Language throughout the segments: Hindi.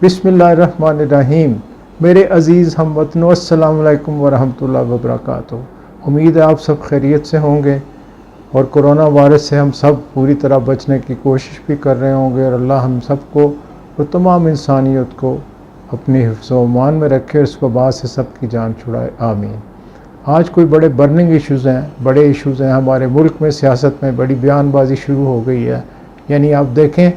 बिस्मिल्लाहिर्रहमानिर्रहीम। मेरे अज़ीज़ हमवतनों, अस्सलामु अलैकुम वरहमतुल्लाहि वबरकातुहू। उम्मीद है आप सब खैरियत से होंगे और कोरोना वायरस से हम सब पूरी तरह बचने की कोशिश भी कर रहे होंगे और अल्लाह हम सबको और तमाम इंसानियत को अपनी हिफ्ज़-ओ-अमान में रखे और इस वबा से सबकी जान छुड़ाए, आमीन। आज कोई बड़े बर्निंग इश्यूज़ हैं, बड़े इश्यूज़ हैं हमारे मुल्क में। सियासत में बड़ी बयानबाजी शुरू हो गई है। यानी आप देखें,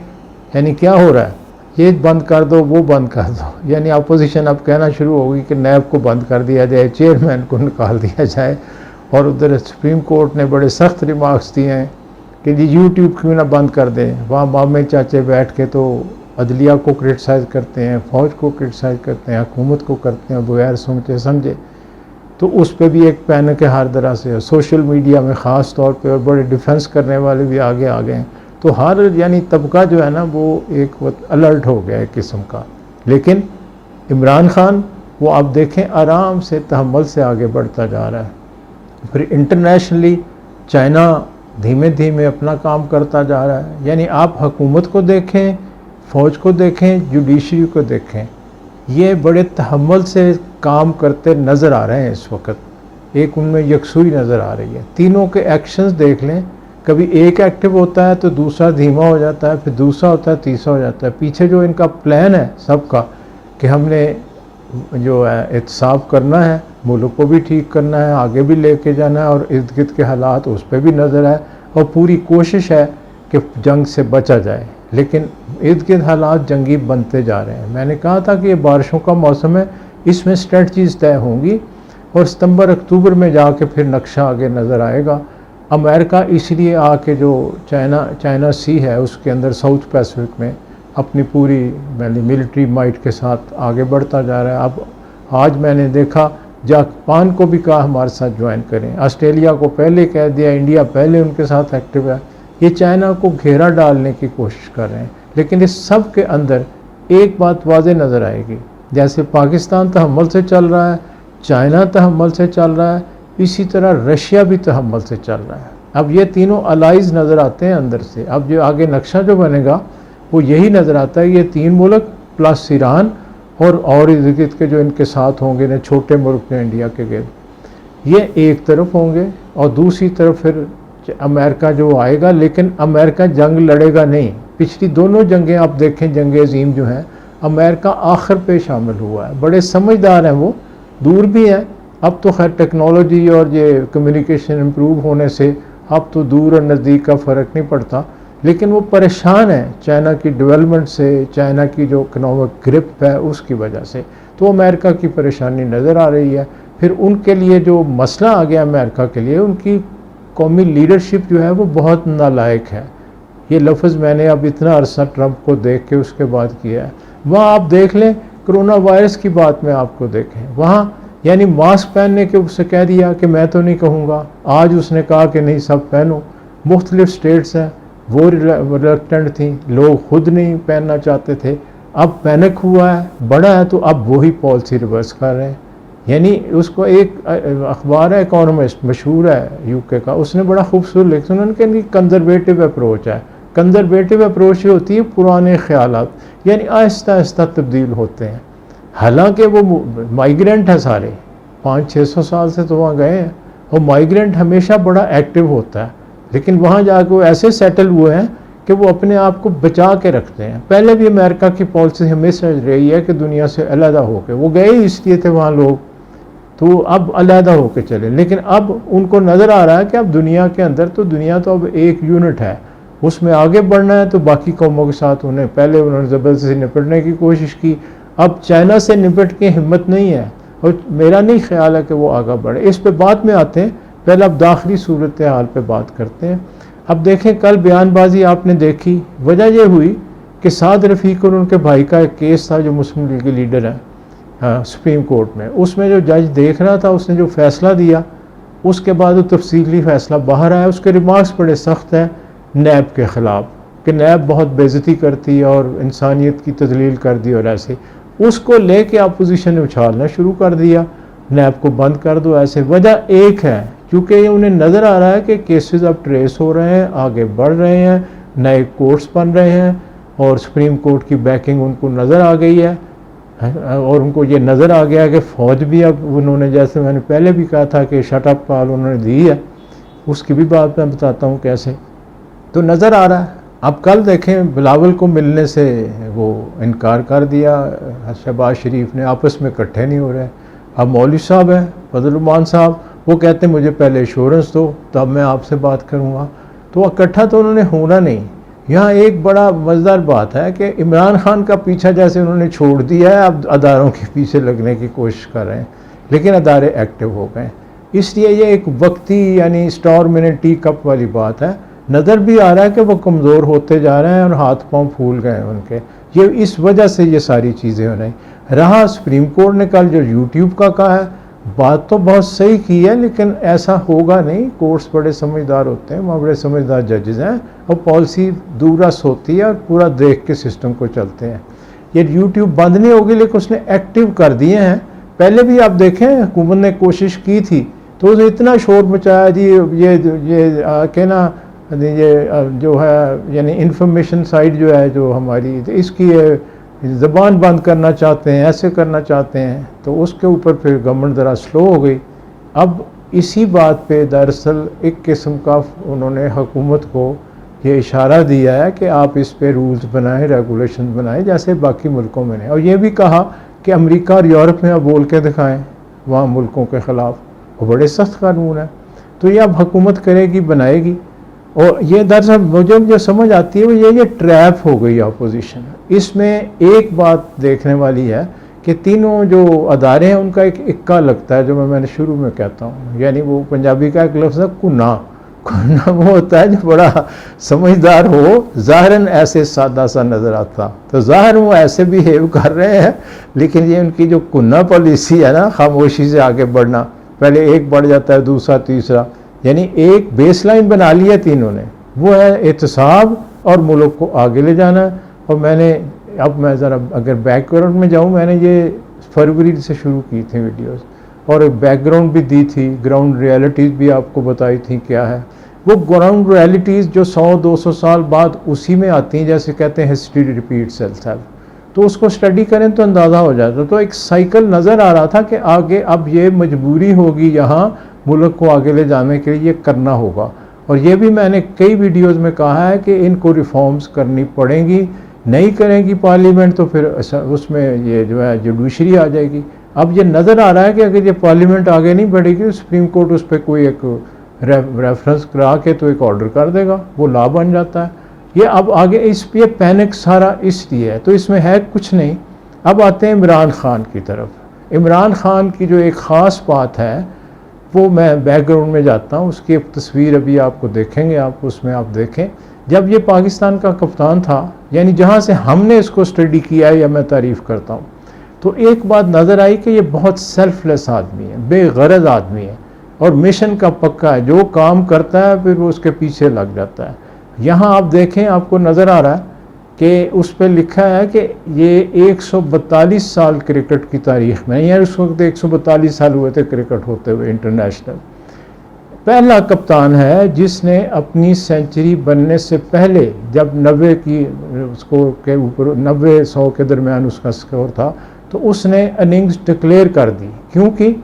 यानी क्या हो रहा है, ये बंद कर दो, वो बंद कर दो। यानी अपोजिशन अब कहना शुरू होगी कि नैब को बंद कर दिया जाए, चेयरमैन को निकाल दिया जाए। और उधर सुप्रीम कोर्ट ने बड़े सख्त रिमार्क्स दिए हैं कि जी यूट्यूब क्यों ना बंद कर दें। वहाँ मामे चाचे बैठ के तो अदलिया को क्रिटिसाइज़ करते हैं, फ़ौज को क्रिटिसाइज़ करते हैं, हुकूमत को करते हैं बगैर सोचे समझे। तो उस पर भी एक पैनिक है हर तरह से। सोशल मीडिया में ख़ास तौर पे और बड़े डिफेंस करने वाले भी आगे आ गए हैं। तो हर यानी तबका जो है ना वो एक वक्त अलर्ट हो गया एक किस्म का। लेकिन इमरान खान वो आप देखें आराम से तहम्मुल से आगे बढ़ता जा रहा है। फिर इंटरनेशनली चाइना धीमे धीमे अपना काम करता जा रहा है। यानी आप हुकूमत को देखें, फ़ौज को देखें, जुडिशरी को देखें, ये बड़े तहम्मुल से काम करते नज़र आ रहे हैं इस वक्त। एक उनमें यकसुई नज़र आ रही है। तीनों के एक्शंस देख लें, कभी एक एक्टिव होता है तो दूसरा धीमा हो जाता है, फिर दूसरा होता है, तीसरा हो जाता है। पीछे जो इनका प्लान है सबका कि हमने जो है एहतसाब करना है, मुल्क को भी ठीक करना है, आगे भी लेके जाना है और इर्द गिर्द के हालात उस पर भी नज़र है और पूरी कोशिश है कि जंग से बचा जाए। लेकिन इर्द गिर्द हालात जंगी बनते जा रहे हैं। मैंने कहा था कि ये बारिशों का मौसम है, इसमें स्ट्रेटजीज तय होंगी और सितंबर अक्टूबर में जाके फिर नक्शा आगे नज़र आएगा। अमेरिका इसलिए आके जो चाइना सी है उसके अंदर साउथ पैसिफिक में अपनी पूरी मिलिट्री माइट के साथ आगे बढ़ता जा रहा है। अब आज मैंने देखा जापान को भी कहा हमारे साथ ज्वाइन करें, ऑस्ट्रेलिया को पहले कह दिया, इंडिया पहले उनके साथ एक्टिव है। ये चाइना को घेरा डालने की कोशिश कर रहे हैं। लेकिन इस सब के अंदर एक बात वाज़े नज़र आएगी, जैसे पाकिस्तान तहम्मुल से चल रहा है, चाइना तहम्मुल से चल रहा है, इसी तरह रशिया भी तहम्मुल से चल रहा है। अब ये तीनों अलाइज नज़र आते हैं अंदर से। अब जो आगे नक्शा जो बनेगा वो यही नज़र आता है, ये तीन मुल्क प्लस ईरान और इर्द गिर्द के जो इनके साथ होंगे न छोटे मुल्क ने इंडिया के गिर्द, ये एक तरफ होंगे और दूसरी तरफ फिर अमेरिका जो आएगा। लेकिन अमेरिका जंग लड़ेगा नहीं। पिछली दोनों जंगें आप देखें, जंग अजीम जो हैं, अमेरिका आखिर पे शामिल हुआ है। बड़े समझदार हैं वो, दूर भी हैं। अब तो खैर टेक्नोलॉजी और ये कम्युनिकेशन इम्प्रूव होने से अब तो दूर और नज़दीक का फ़र्क नहीं पड़ता। लेकिन वो परेशान है चाइना की डेवलपमेंट से, चाइना की जो इकनॉमिक ग्रिप है उसकी वजह से। तो अमेरिका की परेशानी नज़र आ रही है। फिर उनके लिए जो मसला आ गया अमेरिका के लिए, उनकी कौमी लीडरशिप जो है वो बहुत नालायक है। ये लफ्ज़ मैंने अब इतना अरसा ट्रंप को देख के उसके बाद किया है। वहाँ आप देख लें, कोरोना वायरस की बात में आपको देखें, वहाँ यानी मास्क पहनने के उससे कह दिया कि मैं तो नहीं कहूँगा, आज उसने कहा कि नहीं सब पहनो। मुख्तलिफ स्टेट्स हैं वो रिलक्टेंट थी, लोग खुद नहीं पहनना चाहते थे। अब पैनिक हुआ है, बड़ा है, तो अब वही पॉलिसी रिवर्स कर रहे हैं। यानी उसको एक अखबार है, इकोनॉमिस्ट मशहूर है यूके का, उसने बड़ा खूबसूरत लिखा, उन्होंने कहा कंजर्वेटिव अप्रोच है। कंजर्वेटिव अप्रोच ही होती है पुराने ख्यालात, यानी आहिस्ता आहिस्ता तब्दील होते हैं। हालांकि वो माइग्रेंट है सारे, 500-600 साल से तो वहाँ गए हैं और माइग्रेंट हमेशा बड़ा एक्टिव होता है। लेकिन वहाँ जाकर वो ऐसे सेटल हुए हैं कि वो अपने आप को बचा के रखते हैं। पहले भी अमेरिका की पॉलिसी हमेशा रही है कि दुनिया से अलहदा होकर, वो गए इसलिए थे वहाँ लोग, तो अब अलहदा होकर चले। लेकिन अब उनको नज़र आ रहा है कि अब दुनिया के अंदर तो दुनिया तो अब एक यूनिट है, उसमें आगे बढ़ना है। तो बाकी कौमों के साथ पहले उन्होंने ज़बरदस्ती निपटने की कोशिश की, अब चाइना से निपट के हिम्मत नहीं है और मेरा नहीं ख्याल है कि वो आगे बढ़े। इस पे बाद में आते हैं, पहले अब दाखिली सूरत हाल पे बात करते हैं। अब देखें, कल बयानबाजी आपने देखी, वजह यह हुई कि साद रफ़ीक और उनके भाई का एक केस था जो मुस्लिम लीग के लीडर हैं, हाँ, सुप्रीम कोर्ट में। उसमें जो जज देख रहा था उसने जो फ़ैसला दिया, उसके बाद वो तफसीली फ़ैसला बाहर आया। उसके रिमार्क्स बड़े सख्त हैं नैब के ख़िलाफ़ कि नैब बहुत बेइज्जती करती है और इंसानियत की तजलील कर दी, और ऐसे उसको ले कर अपोजिशन ने उछालना शुरू कर दिया, नैब को बंद कर दो। ऐसे वजह एक है, क्योंकि उन्हें नज़र आ रहा है कि केसेस अब ट्रेस हो रहे हैं, आगे बढ़ रहे हैं, नए कोर्ट्स बन रहे हैं और सुप्रीम कोर्ट की बैकिंग उनको नज़र आ गई है और उनको ये नज़र आ गया कि फ़ौज भी अब उन्होंने, जैसे मैंने पहले भी कहा था कि शट अप कॉल उन्होंने दी है, उसकी भी बात मैं बताता हूँ कैसे। तो नज़र आ रहा है। अब कल देखें बिलावल को मिलने से वो इनकार कर दिया, शहबाज शरीफ ने, आपस में इकट्ठे नहीं हो रहे। अब मौलवी साहब हैं फजलुरहमान साहब, वो कहते हैं मुझे पहले एश्योरेंस दो तब मैं आपसे बात करूँगा। तो इकट्ठा तो उन्होंने होना नहीं। यहाँ एक बड़ा मज़ेदार बात है कि इमरान खान का पीछा जैसे उन्होंने छोड़ दिया है, अब अदारों के पीछे लगने की कोशिश कर रहे हैं, लेकिन अदारे एक्टिव हो गए। इसलिए ये एक वक्ती यानी स्टॉर्म इन टी कप वाली बात है। नज़र भी आ रहा है कि वो कमज़ोर होते जा रहे हैं और हाथ पांव फूल गए हैं उनके। ये इस वजह से ये सारी चीज़ें हो रही। रहा सुप्रीम कोर्ट ने कल जो यूट्यूब का कहा है, बात तो बहुत सही की है, लेकिन ऐसा होगा नहीं। कोर्ट्स बड़े समझदार होते हैं, वहाँ बड़े समझदार जजेज़ हैं और पॉलिसी दूरस होती है और पूरा देख के सिस्टम को चलते हैं। ये यूट्यूब बंद नहीं होगी, लेकिन उसने एक्टिव कर दिए हैं। पहले भी आप देखें हुकूमत ने कोशिश की थी तो उसने इतना शोर मचाया जी, ये कहना ये जो है यानी इंफॉर्मेशन साइट जो है जो हमारी, तो इसकी ज़बान बंद करना चाहते हैं, ऐसे करना चाहते हैं, तो उसके ऊपर फिर गवर्नमेंट ज़रा स्लो हो गई। अब इसी बात पे दरअसल एक किस्म का उन्होंने हुकूमत को ये इशारा दिया है कि आप इस पे रूल्स बनाएं, रेगुलेशन बनाएं जैसे बाकी मुल्कों में ने। और ये भी कहा कि अमेरिका और यूरोप में आप बोल के दिखाएं वहाँ मुल्कों के ख़िलाफ़, वो बड़े सख्त कानून है। तो ये अब हुकूमत करेगी, बनाएगी। और ये दरअसल मुझे जो समझ आती है वो ये ट्रैप हो गई अपोजिशन। इसमें एक बात देखने वाली है कि तीनों जो अदारे हैं उनका एक इक्का लगता है, जो मैंने शुरू में कहता हूँ, यानी वो पंजाबी का एक लफ्ज़ है कुन्ना। कुन्ना वो होता है जो बड़ा समझदार हो, ज़ाहिरन ऐसे सादा सा नज़र आता, तो ज़ाहिर वो ऐसे बिहेव कर रहे हैं, लेकिन ये उनकी जो कुन्ना पॉलिसी है ना, खामोशी से आगे बढ़ना, पहले एक बढ़ जाता है दूसरा तीसरा, यानी एक बेसलाइन बना ली है तीनों ने, वो है एहतसाब और मुल्क को आगे ले जाना। और मैं ज़रा अगर बैकग्राउंड में जाऊँ, मैंने ये फरवरी से शुरू की थी वीडियोस और बैकग्राउंड भी दी थी, ग्राउंड रियलिटीज़ भी आपको बताई थी क्या है। वो ग्राउंड रियलिटीज़ जो 100-200 साल बाद उसी में आती हैं, जैसे कहते हैं हिस्ट्री रिपीट सेल्फ, तो उसको स्टडी करें तो अंदाज़ा हो जाता। तो एक साइकिल नज़र आ रहा था कि आगे अब ये मजबूरी होगी यहाँ मुल्क को आगे ले जाने के लिए ये करना होगा। और ये भी मैंने कई वीडियोस में कहा है कि इनको रिफॉर्म्स करनी पड़ेंगी, नहीं करेंगी पार्लियामेंट तो फिर उसमें ये जो है जुडिशरी आ जाएगी। अब ये नज़र आ रहा है कि अगर ये पार्लियामेंट आगे नहीं बढ़ेगी तो सुप्रीम कोर्ट उस पर कोई एक रेफरेंस करा के तो एक ऑर्डर कर देगा, वो लॉ बन जाता है। ये अब आगे इस पे पैनिक सारा इसलिए है, तो इसमें है कुछ नहीं। अब आते हैं इमरान खान की तरफ। इमरान खान की जो एक ख़ास बात है वो मैं बैकग्राउंड में जाता हूँ, उसकी एक तस्वीर अभी आपको देखेंगे, आप उसमें आप देखें। जब ये पाकिस्तान का कप्तान था, यानी जहाँ से हमने इसको स्टडी किया है या मैं तारीफ़ करता हूँ, तो एक बात नज़र आई कि ये बहुत सेल्फलेस आदमी है, बेगरज आदमी है और मिशन का पक्का है। जो काम करता है फिर वो उसके पीछे लग जाता है। यहाँ आप देखें, आपको नज़र आ रहा है कि उस पर लिखा है कि ये 142 साल क्रिकेट की तारीख में, यार उस वक्त 142 साल हुए थे क्रिकेट होते हुए इंटरनेशनल, पहला कप्तान है जिसने अपनी सेंचुरी बनने से पहले, जब 90 की स्कोर के ऊपर 90-100 के दरमियान उसका स्कोर था, तो उसने इनिंग्स डिक्लेयर कर दी, क्योंकि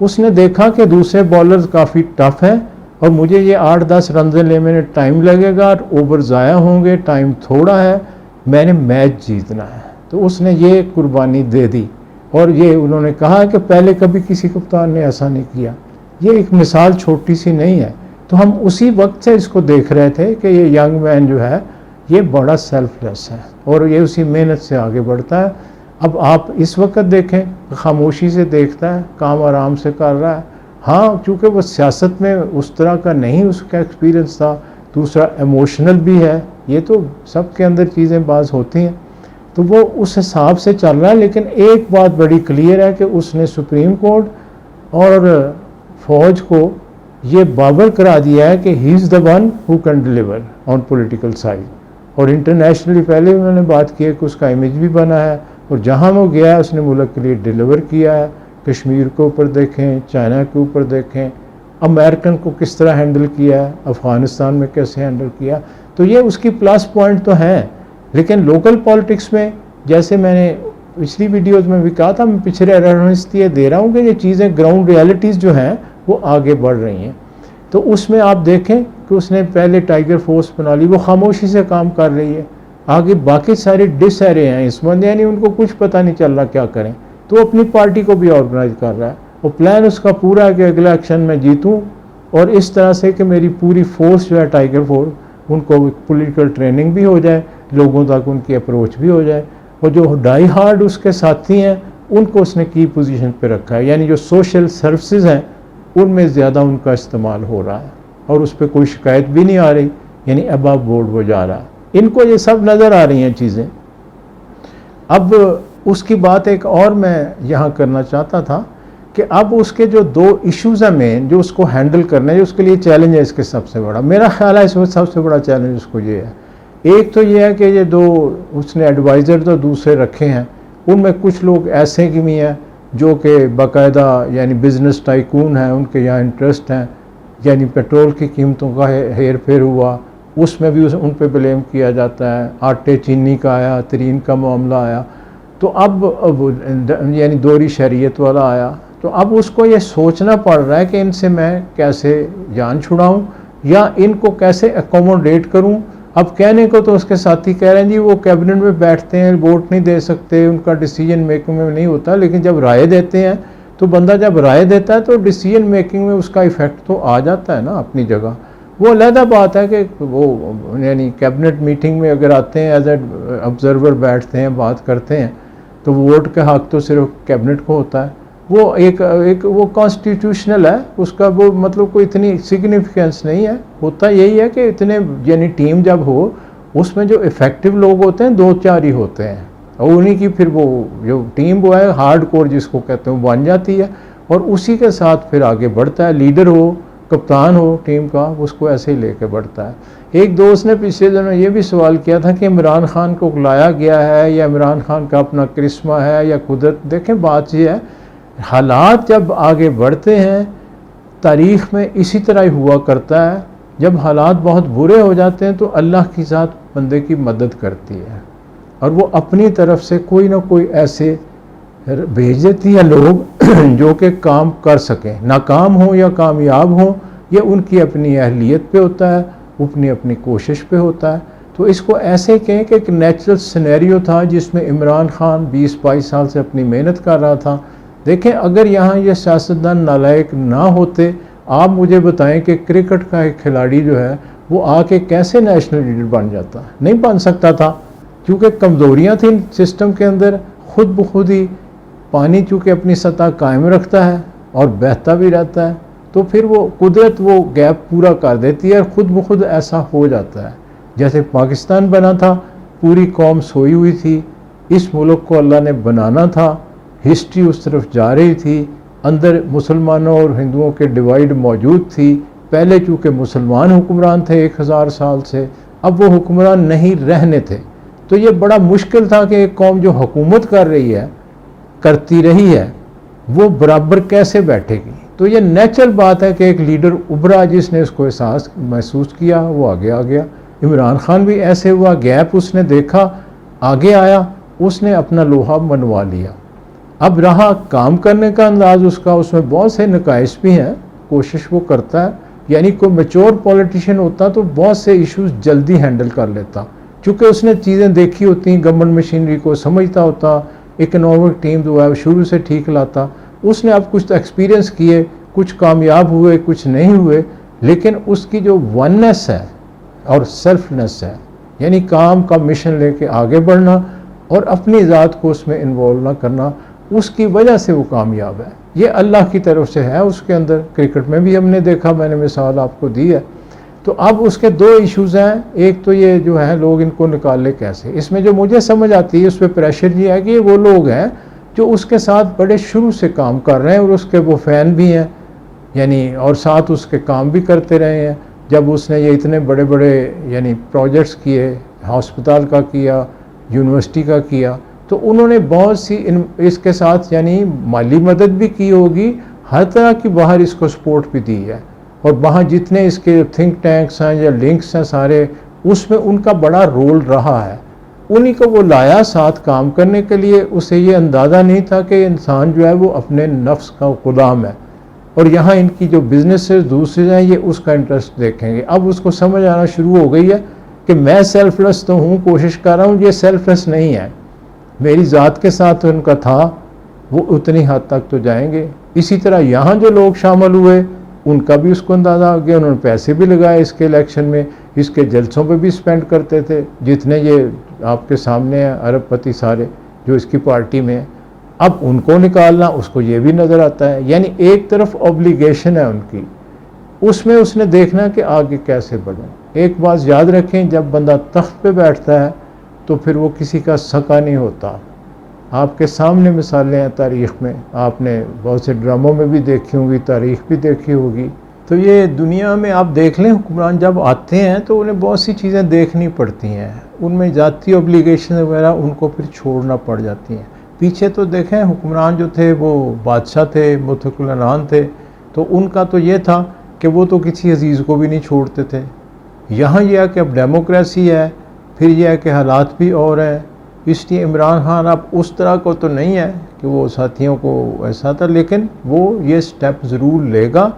उसने देखा कि दूसरे बॉलर्स काफ़ी टफ हैं और मुझे ये 8-10 रन लेने में टाइम लगेगा, ओवर ज़ाया होंगे, टाइम थोड़ा है, मैंने मैच जीतना है। तो उसने ये कुर्बानी दे दी। और ये उन्होंने कहा कि पहले कभी किसी कप्तान ने ऐसा नहीं किया। ये एक मिसाल छोटी सी नहीं है। तो हम उसी वक्त से इसको देख रहे थे कि ये यंग मैन जो है ये बड़ा सेल्फलेस है और ये उसी मेहनत से आगे बढ़ता है। अब आप इस वक्त देखें, खामोशी से देखता है, काम आराम से कर रहा है। हाँ, चूँकि वो सियासत में उस तरह का नहीं उसका एक्सपीरियंस था, दूसरा इमोशनल भी है, ये तो सबके अंदर चीज़ें बाज़ होती हैं, तो वो उस हिसाब से चल रहा है। लेकिन एक बात बड़ी क्लियर है कि उसने सुप्रीम कोर्ट और फ़ौज को ये बाबर करा दिया है कि he is the one who can deliver on political side. और इंटरनेशनली पहले उन्होंने बात की है कि उसका इमेज भी बना है और जहाँ वो गया है उसने मुल्क के लिए डिलीवर किया है। कश्मीर के ऊपर देखें, चाइना के ऊपर देखें, अमेरिकन को किस तरह हैंडल किया है, अफ़गानिस्तान में कैसे हैंडल किया, तो ये उसकी प्लस पॉइंट तो हैं। लेकिन लोकल पॉलिटिक्स में, जैसे मैंने पिछली वीडियोज़ में भी कहा था, मैं पिछले रेफरेंस दे रहा हूँ कि ये चीज़ें ग्राउंड रियलिटीज़ जो हैं वो आगे बढ़ रही हैं। तो उसमें आप देखें कि उसने पहले टाइगर फोर्स बना ली, वो खामोशी से काम कर रही है। आगे बाकी सारे डिसहरे हैं इस बंदे, यानी उनको कुछ पता नहीं चल रहा क्या करें, तो अपनी पार्टी को भी ऑर्गेनाइज कर रहा है। और प्लान उसका पूरा है कि अगला एक्शन में जीतूँ, और इस तरह से कि मेरी पूरी फोर्स जो है टाइगर फोर्स, उनको पॉलिटिकल ट्रेनिंग भी हो जाए, लोगों तक उनकी अप्रोच भी हो जाए। और जो डाई हार्ड उसके साथी हैं उनको उसने की पोजीशन पे रखा है, यानी जो सोशल सर्विसेज हैं उनमें ज़्यादा उनका इस्तेमाल हो रहा है और उस पर कोई शिकायत भी नहीं आ रही, यानी अबव बोर्ड वो जा रहा है। इनको ये सब नज़र आ रही हैं चीज़ें। अब उसकी बात एक और मैं यहाँ करना चाहता था कि अब उसके जो दो इश्यूज़ हैं मेन, जो उसको हैंडल करना है, उसके लिए चैलेंज है इसके सबसे बड़ा, मेरा ख्याल है इसमें सबसे बड़ा चैलेंज उसको ये है। एक तो ये है कि ये दो उसने एडवाइज़र तो दूसरे रखे हैं, उनमें कुछ लोग ऐसे की भी हैं जो कि बाकायदा यानी बिज़नेस टाइकून हैं, उनके यहाँ इंटरेस्ट हैं, यानी पेट्रोल की कीमतों का हेर फेर हुआ उसमें भी उन पर ब्लेम किया जाता है। आटे चीनी का आया, तरीन का मामला आया, तो अब यानी दोहरी शरीयत वाला आया, तो अब उसको ये सोचना पड़ रहा है कि इनसे मैं कैसे जान छुड़ाऊँ या इनको कैसे अकोमोडेट करूँ। अब कहने को तो उसके साथी कह रहे हैं जी वो कैबिनेट में बैठते हैं, वोट नहीं दे सकते, उनका डिसीजन मेकिंग में नहीं होता, लेकिन जब राय देते हैं तो बंदा जब राय देता है तो डिसीजन मेकिंग में उसका इफ़ेक्ट तो आ जाता है ना अपनी जगह। वो अलहदा बात है कि वो यानी कैबिनेट मीटिंग में अगर आते हैं एज ए ऑब्जर्वर बैठते हैं, बात करते हैं, तो वोट का हक तो सिर्फ कैबिनेट को होता है। वो एक वो कॉन्स्टिट्यूशनल है, उसका वो मतलब कोई इतनी सिग्निफिकेंस नहीं है। होता यही है कि इतने यानी टीम जब हो उसमें जो इफ़ेक्टिव लोग होते हैं 2-4 ही होते हैं, और उन्हीं की फिर वो जो टीम वो है हार्ड कोर जिसको कहते हैं बन जाती है, और उसी के साथ फिर आगे बढ़ता है। लीडर हो, कप्तान हो टीम का, उसको ऐसे ही लेके बढ़ता है। एक दोस्त ने पिछले दिनों ये भी सवाल किया था कि इमरान खान को लाया गया है या इमरान खान का अपना करिश्मा है या कुदरत। देखें बात ये है, हालात जब आगे बढ़ते हैं तारीख़ में इसी तरह ही हुआ करता है, जब हालात बहुत बुरे हो जाते हैं तो अल्लाह की ज़ात बंदे की मदद करती है और वो अपनी तरफ से कोई ना कोई ऐसे भेज देती है लोग जो कि काम कर सकें, नाकाम हो या कामयाब हो, ये उनकी अपनी अहलियत पे होता है, अपनी कोशिश पे होता है। तो इसको ऐसे कहें कि एक नेचुरल सिनेरियो था जिसमें इमरान खान 20-22 साल से अपनी मेहनत कर रहा था। देखें अगर यहाँ ये सियासतदान नालायक ना होते, आप मुझे बताएं कि क्रिकेट का एक खिलाड़ी जो है वो आके कैसे नेशनल लीडर बन जाता? नहीं बन सकता था, क्योंकि कमज़ोरियाँ थी सिस्टम के अंदर। खुद ब खुद ही पानी चूँकि अपनी सतह कायम रखता है और बहता भी रहता है, तो फिर वो कुदरत वो गैप पूरा कर देती है और ख़ुद ब खुद ऐसा हो जाता है। जैसे पाकिस्तान बना था, पूरी कौम सोई हुई थी, इस मुल्क को अल्लाह ने बनाना था, हिस्ट्री उस तरफ जा रही थी, अंदर मुसलमानों और हिंदुओं के डिवाइड मौजूद थी। पहले चूँकि मुसलमान हुक्मरान थे 1000 साल से, अब वो हुक्मरान नहीं रहने थे, तो ये बड़ा मुश्किल था कि एक कौम जो हुकूमत कर रही है, करती रही है, वो बराबर कैसे बैठेगी। तो ये नेचुरल बात है कि एक लीडर उभरा जिसने उसको एहसास महसूस किया, वो आगे आ गया। इमरान खान भी ऐसे हुआ, गैप उसने देखा, आगे आया, उसने अपना लोहा मनवा लिया। अब रहा काम करने का अंदाज़ उसका, उसमें बहुत से नकाइश भी हैं, कोशिश वो करता है, यानी कोई मैच्योर पॉलिटिशियन होता तो बहुत से इश्यूज जल्दी हैंडल कर लेता, क्योंकि उसने चीज़ें देखी होती, गवर्नमेंट मशीनरी को समझता होता, इकोनॉमिक टीम जो है शुरू से ठीक लाता। उसने अब कुछ तो एक्सपीरियंस किए, कुछ कामयाब हुए, कुछ नहीं हुए, लेकिन उसकी जो वननेस है और सेल्फनेस है, यानी काम का मिशन लेके आगे बढ़ना और अपनी ज़ात को उसमें इन्वॉल्व ना करना, उसकी वजह से वो कामयाब है। ये अल्लाह की तरफ से है उसके अंदर। क्रिकेट में भी हमने देखा, मैंने मिसाल आपको दी है। तो अब उसके दो इश्यूज़ हैं, एक तो ये जो है लोग इनको निकाले कैसे। इसमें जो मुझे समझ आती है उस पर प्रेशर ये है कि ये वो लोग हैं जो उसके साथ बड़े शुरू से काम कर रहे हैं और उसके वो फ़ैन भी हैं, यानी और साथ उसके काम भी करते रहे हैं। जब उसने ये इतने बड़े बड़े यानी प्रोजेक्ट्स किए, हॉस्पिटल का किया, यूनिवर्सिटी का किया, तो उन्होंने बहुत सी इसके साथ यानी माली मदद भी की होगी, हर तरह की बाहर इसको सपोर्ट भी दी है। और वहाँ जितने इसके थिंक टैंक्स हैं या लिंक्स हैं सारे, उसमें उनका बड़ा रोल रहा है। उन्हीं को वो लाया साथ काम करने के लिए। उसे ये अंदाज़ा नहीं था कि इंसान जो है वो अपने नफ्स का गुलाम है, और यहाँ इनकी जो बिजनेसेस दूसरे हैं ये उसका इंटरेस्ट देखेंगे। अब उसको समझ आना शुरू हो गई है कि मैं सेल्फलेस तो हूँ, कोशिश कर रहा हूँ, ये सेल्फलेस नहीं है। मेरी ज़ात के साथ उनका था, वो उतनी हद तक तो जाएंगे। इसी तरह यहाँ जो लोग शामिल हुए उनका भी उसको अंदाज़ा आ गया, उन्होंने पैसे भी लगाए इसके इलेक्शन में, इसके जलसों पे भी स्पेंड करते थे, जितने ये आपके सामने हैं अरबपति सारे जो इसकी पार्टी में हैं। अब उनको निकालना, उसको ये भी नज़र आता है। यानी एक तरफ ऑब्लिगेशन है उनकी, उसमें उसने देखना कि आगे कैसे बढ़े। एक बात याद रखें, जब बंदा तख्त पे बैठता है तो फिर वो किसी का सका नहीं होता। आपके सामने मिसालें हैं तारीख़ में, आपने बहुत से ड्रामों में भी देखी होंगी, तारीख़ भी देखी होगी। तो ये दुनिया में आप देख लें, हुक्मरान जब आते हैं तो उन्हें बहुत सी चीज़ें देखनी पड़ती हैं, उनमें ज़ाती ऑब्लिगेशन वगैरह उनको फिर छोड़ना पड़ जाती हैं। पीछे तो देखें हुक्मरान जो थे वो बादशाह थे, मुतकुल अनान थे, तो उनका तो ये था कि वो तो किसी अजीज़ को भी नहीं छोड़ते थे। यहाँ यह है कि अब डेमोक्रेसी है, फिर यह है कि हालात भी और हैं, इसलिए इमरान खान अब उस तरह को तो नहीं है कि वो साथियों को ऐसा था, लेकिन वो ये स्टेप ज़रूर लेगा,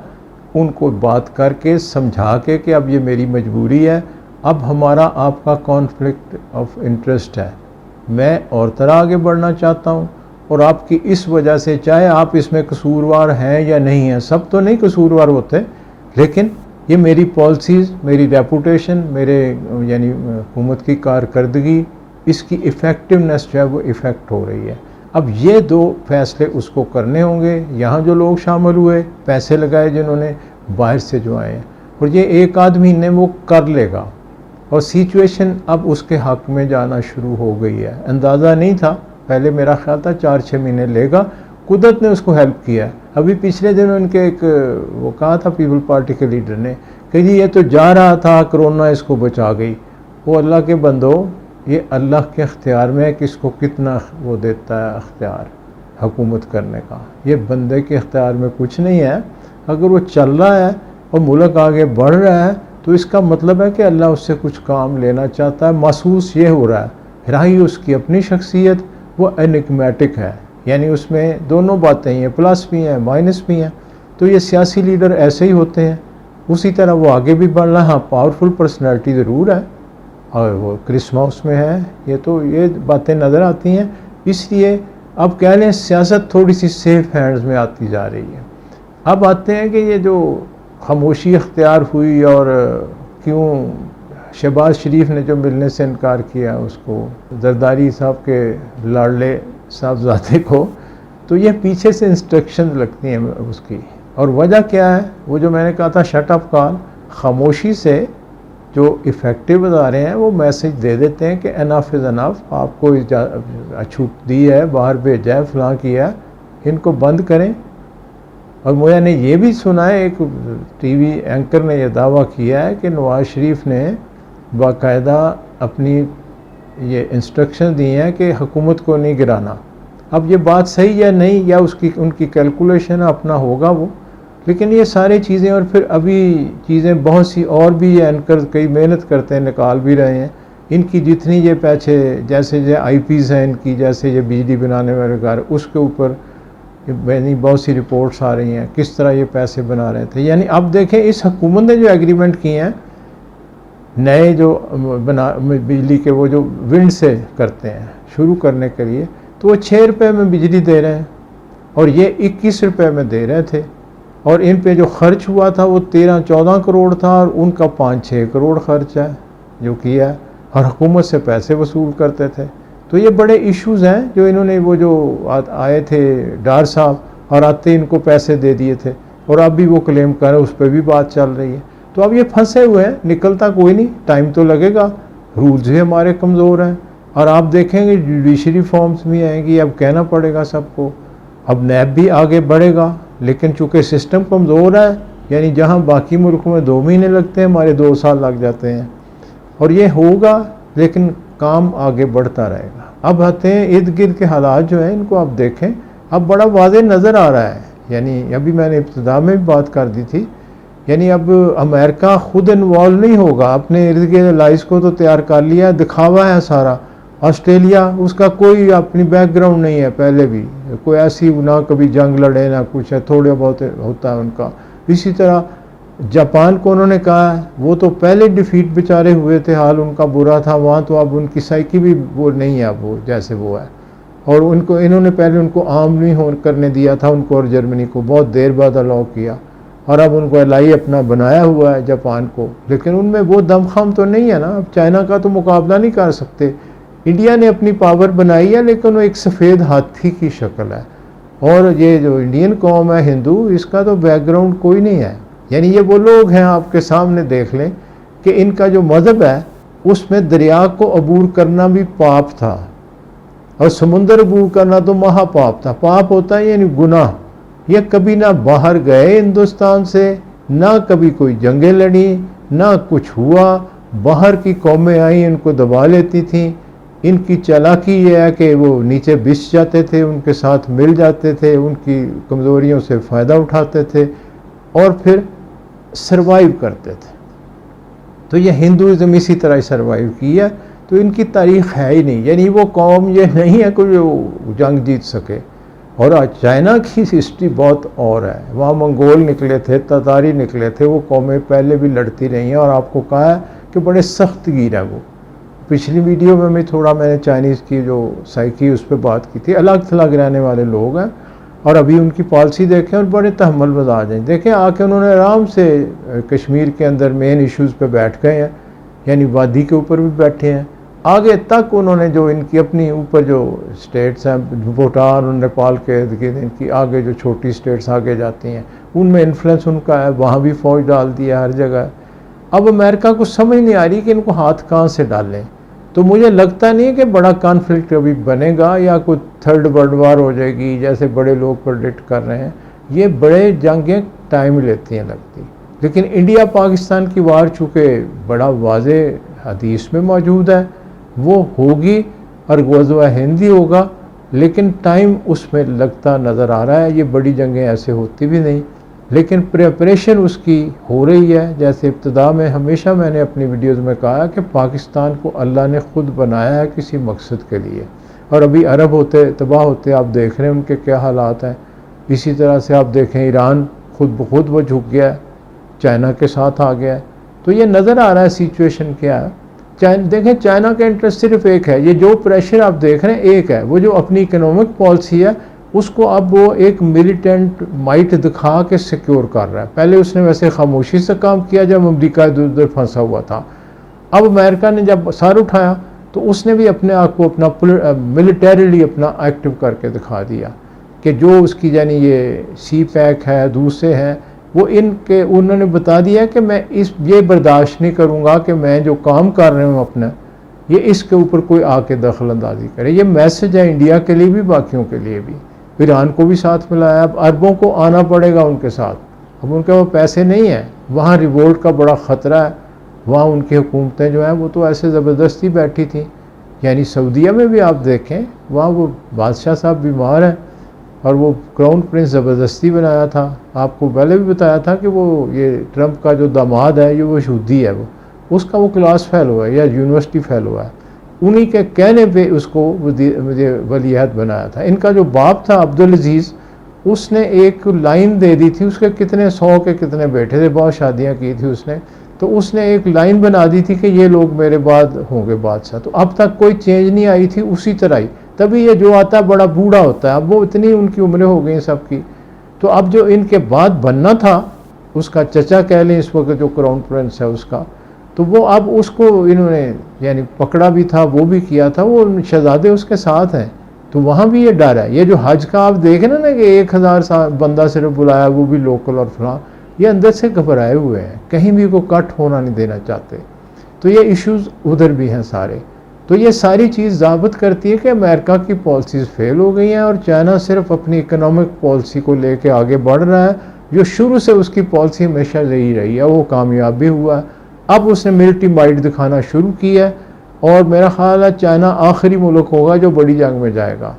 उनको बात करके समझा के कि अब ये मेरी मजबूरी है, अब हमारा आपका कॉन्फ्लिक्ट ऑफ इंटरेस्ट है, मैं और तरह आगे बढ़ना चाहता हूँ, और आपकी इस वजह से, चाहे आप इसमें कसूरवार हैं या नहीं हैं, सब तो नहीं कसूरवार होते, लेकिन ये मेरी पॉलिसीज़, मेरी रेपूटेशन, मेरे यानी हुकूमत की कारकर्दगी, इसकी इफ़ेक्टिवनेस जो है वो इफ़ेक्ट हो रही है। अब ये दो फैसले उसको करने होंगे। यहाँ जो लोग शामिल हुए, पैसे लगाए जिन्होंने, बाहर से जो आए हैं, और ये एक आध महीने वो कर लेगा, और सिचुएशन अब उसके हक़ में जाना शुरू हो गई है। अंदाज़ा नहीं था पहले, मेरा ख्याल था 4-6 महीने लेगा, कुदरत ने उसको हेल्प किया। अभी पिछले दिन उनके एक वो कहा था पीपल पार्टी के लीडर ने कि जी ये तो जा रहा था, कोरोना इसको बचा गई। वो अल्लाह के बंदो, ये अल्लाह के अख्तियार में है कि इसको कितना वो देता है अख्तियार हुकूमत करने का, ये बंदे के अख्तियार में कुछ नहीं है। अगर वो चल रहा है और मुल्क आगे बढ़ रहा है तो इसका मतलब है कि अल्लाह उससे कुछ काम लेना चाहता है। महसूस ये हो रहा है, रही उसकी अपनी शख्सियत वो एनिग्मेटिक है, यानी उसमें दोनों बातें हैं, प्लस भी हैं माइनस भी हैं। तो ये सियासी लीडर ऐसे ही होते हैं, उसी तरह वो आगे भी बढ़ रहा है। हाँ, पावरफुल पर्सनैलिटी ज़रूर है, और वो क्रिस्मा उसमें है, ये तो ये बातें नज़र आती हैं। इसलिए अब कह लें सियासत थोड़ी सी सेफ हैंड्स में आती जा रही है। अब आते हैं कि ये जो खामोशी अख्तियार हुई, और क्यों शहबाज शरीफ ने जो मिलने से इनकार किया उसको, जरदारी साहब के लाडले साहबजादे को, तो ये पीछे से इंस्ट्रक्शन लगती हैं उसकी। और वजह क्या है, वो जो मैंने कहा था शट अप कॉल, खामोशी से जो इफ़ेक्टिव अदारे हैं वो मैसेज दे देते हैं कि इनफ इज़ इनफ, आपको छूट दी है, बाहर भेजा है, फलां किया है, इनको बंद करें। और मुझे ने ये भी सुना है, एक टीवी एंकर ने यह दावा किया है कि नवाज़ शरीफ ने बाकायदा अपनी ये इंस्ट्रक्शन दी हैं कि हुकूमत को नहीं गिराना। अब ये बात सही या नहीं, या उसकी उनकी कैलकुलेशन अपना होगा वो, लेकिन ये सारी चीज़ें, और फिर अभी चीज़ें बहुत सी और भी ये एंकर कई मेहनत करते हैं, निकाल भी रहे हैं। इनकी जितनी ये पैसे, जैसे ये आईपीज़ हैं इनकी, जैसे ये बिजली बनाने वाले घर, उसके ऊपर यानी बहुत सी रिपोर्ट्स आ रही हैं किस तरह ये पैसे बना रहे थे। यानी अब देखें इस हुकूमत ने जो एग्रीमेंट किए हैं नए, जो बना बिजली के, वो जो विंड से करते हैं शुरू करने के लिए, तो वो 6 रुपये में बिजली दे रहे हैं, और ये 21 रुपये में दे रहे थे। और इन पे जो खर्च हुआ था वो 13-14 करोड़ था, और उनका 5-6 करोड़ खर्च है जो किया है, और हुकूमत से पैसे वसूल करते थे। तो ये बड़े इश्यूज़ हैं जो इन्होंने, वो जो आए थे डार साहब, और आते इनको पैसे दे दिए थे, और अब भी वो क्लेम कर रहे हैं, उस पर भी बात चल रही है। तो अब ये फंसे हुए हैं, निकलता कोई नहीं, टाइम तो लगेगा, रूल्स भी हमारे कमज़ोर हैं। और आप देखेंगे जुडिशरी फॉर्म्स भी आएंगी, अब कहना पड़ेगा सबको, अब नैब भी आगे बढ़ेगा, लेकिन चूँकि सिस्टम कमज़ोर है, यानी जहाँ बाकी मुल्कों में 2 महीने लगते हैं, हमारे 2 साल लग जाते हैं। और ये होगा, लेकिन काम आगे बढ़ता रहेगा। अब आते हैं इर्द गिर्द के हालात जो हैं, इनको आप देखें, अब बड़ा वाज़ेह नज़र आ रहा है। यानी अभी मैंने इब्तिदा में भी बात कर दी थी, यानी अब अमेरिका खुद इन्वॉल्व नहीं होगा, अपने इर्द गिर्द लाइस को तो तैयार कर लिया, दिखावा है सारा, ऑस्ट्रेलिया, उसका कोई अपनी बैकग्राउंड नहीं है, पहले भी कोई ऐसी ना कभी जंग लड़े ना कुछ है, थोड़े बहुत होता है उनका। इसी तरह जापान को उन्होंने कहा है, वो तो पहले डिफीट बेचारे हुए थे, हाल उनका बुरा था वहाँ, तो अब उनकी साइकी भी वो नहीं है अब वो जैसे वो है। और उनको इन्होंने पहले उनको आम नहीं हो करने दिया था उनको, और जर्मनी को बहुत देर बाद अलाउ किया, और अब उनको एलआई अपना बनाया हुआ है जापान को। लेकिन उनमें वो दमखम तो नहीं है ना, अब चाइना का तो मुकाबला नहीं कर सकते। इंडिया ने अपनी पावर बनाई है, लेकिन वो एक सफ़ेद हाथी की शक्ल है। और ये जो इंडियन कौम है हिंदू, इसका तो बैकग्राउंड कोई नहीं है। यानी ये वो लोग हैं, आपके सामने देख लें कि इनका जो मज़हब है उसमें दरिया को अबूर करना भी पाप था, और समुंदर अबूर करना तो महापाप था। पाप होता है यानी गुनाह। ये कभी ना बाहर गए हिंदुस्तान से, ना कभी कोई जंगें लड़ी, ना कुछ हुआ। बाहर की कौमें आई, इनको दबा लेती थीं। इनकी चालाकी ये है कि वो नीचे बिस जाते थे, उनके साथ मिल जाते थे, उनकी कमज़ोरियों से फ़ायदा उठाते थे और फिर सरवाइव करते थे। तो ये हिंदुज़म इसी तरह ही सरवाइव की है। तो इनकी तारीख़ है ही नहीं, यानी वो कौम ये नहीं है कोई जो जंग जीत सके। और आज चाइना की हिस्ट्री बहुत और है, वहाँ मंगोल निकले थे, ततारी निकले थे, वो कौमें पहले भी लड़ती रही हैं, और आपको कहा है कि बड़े सख्त गिर है वो। पिछली वीडियो में भी थोड़ा मैंने चाइनीज़ की जो साइकी उस पर बात की थी। अलग थलग रहने वाले लोग हैं, और अभी उनकी पॉलिसी देखें और बड़े तहम्मुल मजाज हैं। देखें आके उन्होंने आराम से कश्मीर के अंदर मेन इश्यूज़ पे बैठ गए हैं, यानी वादी के ऊपर भी बैठे हैं। आगे तक उन्होंने जो इनकी अपनी ऊपर जो स्टेट्स हैं, भूटान और नेपाल के इनकी आगे जो छोटी स्टेट्स आगे जाती हैं, उनमें इन्फ्लुएंस उनका है, वहाँ भी फ़ौज डाल दिया हर जगह। अब अमेरिका को समझ नहीं आ रही कि इनको हाथ कहाँ से डालें। तो मुझे लगता नहीं है कि बड़ा कॉन्फ्लिक्ट अभी बनेगा या कोई थर्ड वर्ल्ड वार हो जाएगी जैसे बड़े लोग प्रेडिक्ट कर रहे हैं। ये बड़े जंगें टाइम लेती हैं लगती। लेकिन इंडिया पाकिस्तान की वार चूँकि बड़ा वाज़े हदीस में मौजूद है, वो होगी और ग़ज़वा हिंद होगा, लेकिन टाइम उसमें लगता नज़र आ रहा है। ये बड़ी जंगें ऐसे होती भी नहीं, लेकिन प्रिपरेशन उसकी हो रही है। जैसे इब्तिदा में हमेशा मैंने अपनी वीडियोज़ में कहा कि पाकिस्तान को अल्लाह ने ख़ुद बनाया है किसी मकसद के लिए, और अभी अरब होते तबाह होते आप देख रहे हैं उनके क्या हालात हैं। इसी तरह से आप देखें ईरान खुद ब खुद वो झुक गया है, चाइना के साथ आ गया है। तो ये नज़र आ रहा है सिचुएशन क्या है। देखें चाइना का इंटरेस्ट सिर्फ एक है, ये जो प्रेशर आप देख रहे हैं एक है, वो जो अपनी इकोनॉमिक पॉलिसी है उसको अब वो एक मिलिटेंट माइट दिखा के सिक्योर कर रहा है। पहले उसने वैसे खामोशी से काम किया जब अमेरिका इधर उधर फंसा हुआ था। अब अमेरिका ने जब सर उठाया तो उसने भी अपने आप को अपना मिलिटरीली अपना एक्टिव करके दिखा दिया कि जो उसकी यानी ये सी पैक है, दूसरे हैं, वो इनके उन्होंने बता दिया कि मैं ये बर्दाश्त नहीं करूँगा कि मैं जो काम कर रहा हूँ अपना, ये इसके ऊपर कोई आके दखल अंदाजी करे। ये मैसेज है इंडिया के लिए भी, बाकियों के लिए भी। ईरान को भी साथ मिलाया। अब अरबों को आना पड़ेगा उनके साथ, अब उनके वो पैसे नहीं हैं, वहाँ रिवोल्ट का बड़ा ख़तरा है। वहाँ उनकी हुकूमतें जो हैं वो तो ऐसे ज़बरदस्ती बैठी थी। यानी सऊदीया में भी आप देखें, वहाँ वो बादशाह साहब बीमार हैं और वो क्राउन प्रिंस ज़बरदस्ती बनाया था। आपको पहले भी बताया था कि वो ये ट्रंप का जो दामाद है ये वो यहूदी है, वो उसका वो क्लास फेल हुआ है या यूनिवर्सिटी फेल हुआ है, उन्हीं के कहने पे उसको मुझे वलीअहद बनाया था। इनका जो बाप था अब्दुल अजीज़, उसने एक लाइन दे दी थी, उसके कितने 100 के कितने बेटे थे, बहुत शादियां की थी उसने, तो उसने एक लाइन बना दी थी कि ये लोग मेरे बाद होंगे बादशाह। तो अब तक कोई चेंज नहीं आई थी, उसी तरह ही। तभी ये जो आता है बड़ा बूढ़ा होता है, अब वो इतनी उनकी उम्रें हो गई सबकी। तो अब जो इनके बाद बनना था, उसका चचा कह लें इस वक्त जो क्राउन प्रिंस है उसका, तो वो अब उसको इन्होंने यानी पकड़ा भी था, वो भी किया था, वो शहजादे उसके साथ हैं। तो वहाँ भी ये डर है। ये जो हज का आप देख रहे ना कि 1000 बंदा सिर्फ बुलाया, वो भी लोकल और फलां, ये अंदर से घबराए हुए हैं, कहीं भी को कट होना नहीं देना चाहते। तो ये इश्यूज़ उधर भी हैं सारे। तो ये सारी चीज़ ज़ाबित करती है कि अमेरिका की पॉलिसीज़ फेल हो गई हैं और चाइना सिर्फ अपनी इकोनॉमिक पॉलिसी को लेके आगे बढ़ रहा है, जो शुरू से उसकी पॉलिसी हमेशा यही रही है, वो कामयाब भी हुआ है। अब उसने मिलिट्री माइट दिखाना शुरू किया है और मेरा ख्याल है चाइना आखिरी मुल्क होगा जो बड़ी जंग में जाएगा।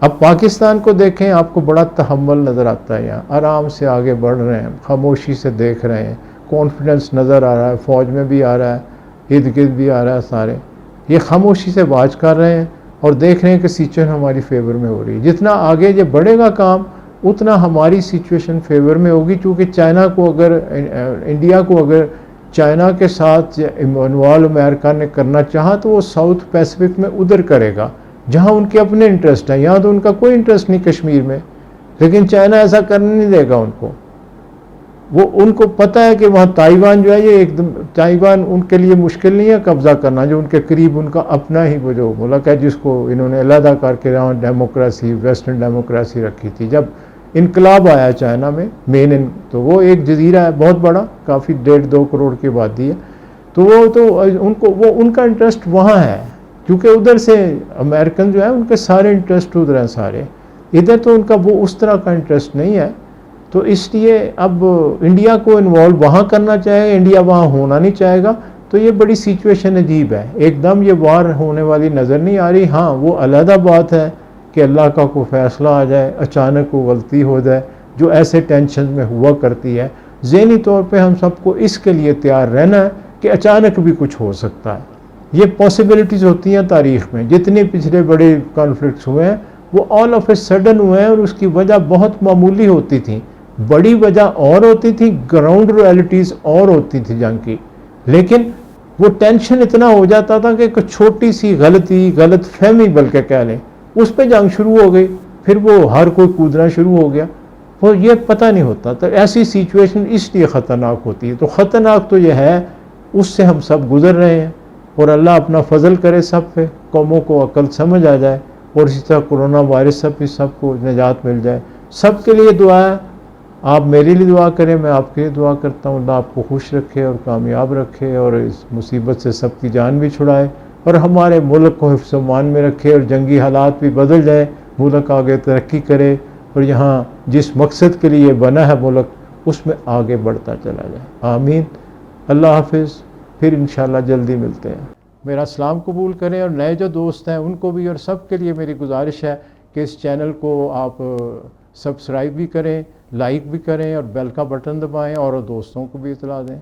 अब पाकिस्तान को देखें, आपको बड़ा तहम्मुल नज़र आता है, यहाँ आराम से आगे बढ़ रहे हैं, खामोशी से देख रहे हैं, कॉन्फिडेंस नज़र आ रहा है, फ़ौज में भी आ रहा है, इर्द गिर्द भी आ रहा है सारे। ये खामोशी से वाच कर रहे हैं और देख रहे हैं कि सिचुएशन हमारी फेवर में हो रही है। जितना आगे ये बढ़ेगा काम, उतना हमारी सिचुएशन फेवर में होगी, क्योंकि चाइना को अगर इंडिया को अगर चाइना के साथ इन्वॉल्व अमेरिका ने करना चाहा तो वो साउथ पैसिफिक में उधर करेगा जहाँ उनके अपने इंटरेस्ट हैं। यहाँ तो उनका कोई इंटरेस्ट नहीं कश्मीर में, लेकिन चाइना ऐसा करने नहीं देगा उनको। वो उनको पता है कि वहाँ ताइवान जो है ये एकदम, ताइवान उनके लिए मुश्किल नहीं है कब्ज़ा करना, जो उनके करीब उनका अपना ही वो जो मुल्क है जिसको इन्होंने अलहदा करके वहाँ डेमोक्रेसी, वेस्टर्न डेमोक्रेसी रखी थी। जब इनकलाब आया चाइना में मेन, तो वो एक जजीरा है बहुत बड़ा, काफ़ी 1.5-2 करोड़ की आबादी है, तो वो तो उनको वो उनका इंटरेस्ट वहाँ है, क्योंकि उधर से अमेरिकन जो है उनके सारे इंटरेस्ट उधर हैं सारे, इधर तो उनका वो उस तरह का इंटरेस्ट नहीं है। तो इसलिए अब इंडिया को इन्वॉल्व वहाँ करना चाहेगा, इंडिया वहाँ होना नहीं चाहेगा, तो ये बड़ी सिचुएशन अजीब है। एकदम ये वार होने वाली नज़र नहीं आ रही। हाँ, वो अलहदा बात है कि अल्लाह का कोई फ़ैसला आ जाए, अचानक को गलती हो जाए, जो ऐसे टेंशन में हुआ करती है। ज़हनी तौर पे हम सबको इसके लिए तैयार रहना है कि अचानक भी कुछ हो सकता है। ये पॉसिबिलिटीज़ होती हैं तारीख़ में, जितने पिछले बड़े कॉन्फ्लिक्ट्स हुए हैं वो ऑल ऑफ ए सडन हुए हैं, और उसकी वजह बहुत मामूली होती थी। बड़ी वजह और होती थी, ग्राउंड रियलिटीज़ और होती थी जंग की, लेकिन वो टेंशन इतना हो जाता था कि एक छोटी सी गलती, गलत फहमी बल्कि कह लें, उस पर जंग शुरू हो गई, फिर वो हर कोई कूदना शुरू हो गया, वो ये पता नहीं होता। तो ऐसी सिचुएशन इसलिए ख़तरनाक होती है। तो ख़तरनाक तो ये है, उससे हम सब गुज़र रहे हैं, और अल्लाह अपना फजल करे सब पे, कौमों को अकल समझ आ जाए, और इसी तरह कोरोना वायरस से भी सबको निजात मिल जाए। सबके लिए दुआ है, आप मेरे लिए दुआ करें, मैं आपके लिए दुआ करता हूँ। अल्लाह आपको खुश रखे और कामयाब रखे, और इस मुसीबत से सबकी जान भी छुड़ाए, और हमारे मुल्क को हिफ्ज़ मान में रखे, और जंगी हालात भी बदल जाए, मुल्क आगे तरक्की करे, और यहाँ जिस मकसद के लिए बना है मुल्क, उसमें आगे बढ़ता चला जाए। आमीन। अल्लाह हाफिज़। फिर इंशाअल्लाह जल्दी मिलते हैं। मेरा सलाम कबूल करें, और नए जो दोस्त हैं उनको भी, और सब के लिए मेरी गुजारिश है कि इस चैनल को आप सब्सक्राइब भी करें, लाइक भी करें, और बेल का बटन दबाएं, और दोस्तों को भी इतला दें।